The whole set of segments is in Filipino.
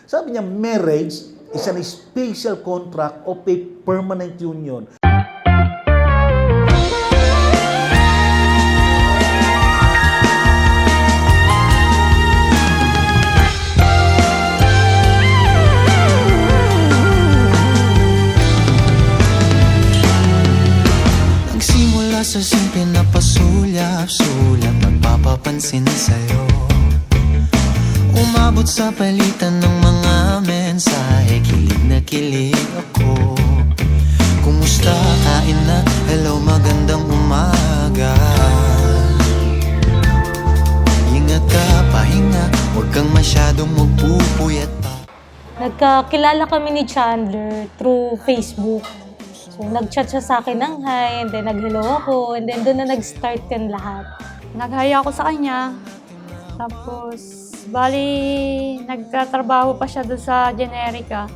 Sabi niya, marriage is a special contract of a permanent union. Sa simple na pasulyap-sulyap, nagpapapansin sa'yo. Umabot sa palitan ng mga mensahe, kilig na kilig ako. Kumusta, kain na, hello, magandang umaga. Ingat ka, pahinga, huwag kang masyadong magpupuyat pa. Nagkakilala kami ni Chandler through Facebook. So, nag-chat siya sa akin ng hi, and then nag-hello ako, and then doon na nag-start yan lahat. Nag-hi ako sa kanya, tapos bali nagtatrabaho pa siya doon sa Generica.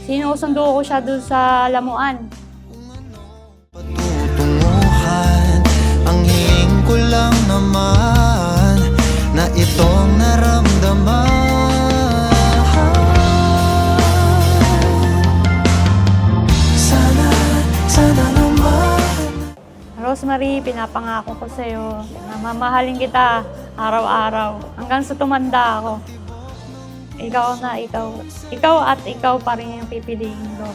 Sinusundo ko siya doon sa Lamuan. Patutunguhan, ang hiling ko lang naman na itong naramdaman. Rosemary, pinapangako ko sa'yo na mamahalin kita araw-araw hanggang sa tumanda ako. Ikaw na ikaw. Ikaw at ikaw pa rin yung pipiliin ko.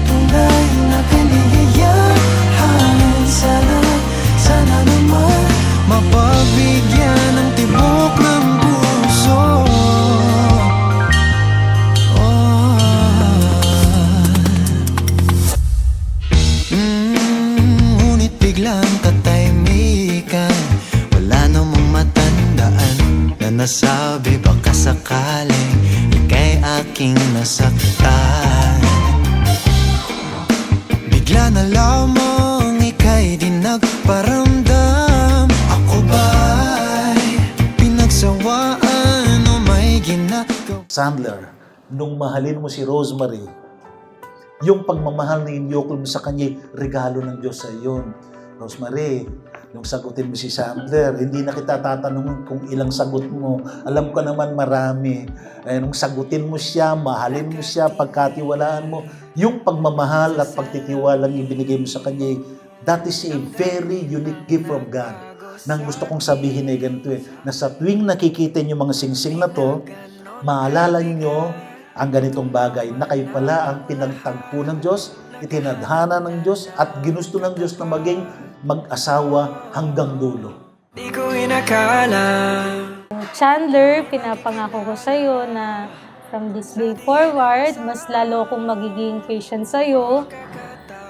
Tunay na kaligayahan, sana naman mapagbigyan ng tibok ng puso. Biglang katahimikan, wala namang matandaan na nasabi baka sakaling ika'y aking nasaktan. Bigla na lamang ika'y di nagparamdam. Ako ba'y pinagsawaan o may ginagawa? Chandler, nung mahalin mo si Rosemary, yung pagmamahal na inyokol mo sa kanya, regalo ng Diyos sa iyon. Rosemary, nung sagutin mo si Chandler, hindi na kita tatanungin kung ilang sagot mo. Alam ko naman marami. Nung sagutin mo siya, mahalin mo siya, pagkatiwalaan mo, yung pagmamahal at pagtitiwalang ibinigay mo sa kanya, that is a very unique gift from God. Nang gusto kong sabihin ay ganito na sa tuwing nakikita niyo mga singsing na to, maalala niyo ang ganitong bagay na kayo pala ang pinagtagpo ng Diyos, itinadhana ng Diyos at ginusto ng Diyos na maging mag-asawa hanggang dulo. Di ko inakala. Chandler, pinapangako ko sa'yo na from this day forward, mas lalo akong magiging patient sa'yo,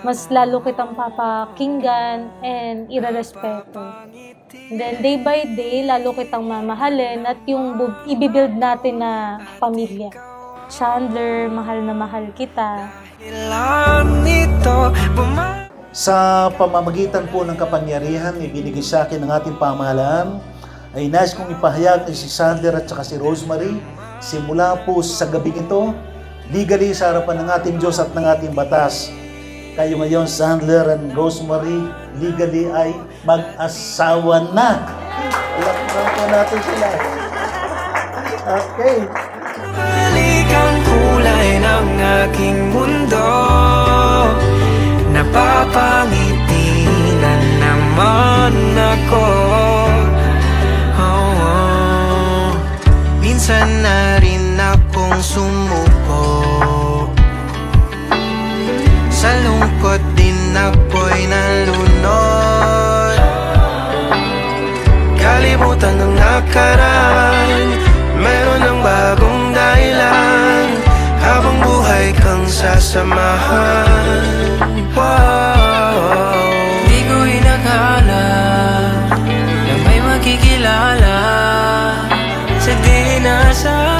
mas lalo kitang papakinggan and irarespeto. And then day by day, lalo kitang mamahalin at yung ibibuild natin na pamilya. Chandler, mahal na mahal kita. Sa pamamagitan po ng kapangyarihan ibinigay sa akin ng ating pamahalaan, ay nais kong ipahayag na si Chandler at saka si Rosemary, simula po sa gabing ito, legally sa harapan ng ating Diyos at ng ating batas. Kayo ngayon, Chandler and Rosemary, legally ay mag-asawa na. Palakpakan po natin sila. Okay. Balik ang kulay ng aking mundo, napapangiti na naman ako. Minsan na rin akong sumuko, sa lungkot din ako'y nalunod. Kalimutan ng nakaraan, meron ng bagong dahilan, habang buhay kang sasamahan. Wow. Di ko inakala na may makikilala sa di nasa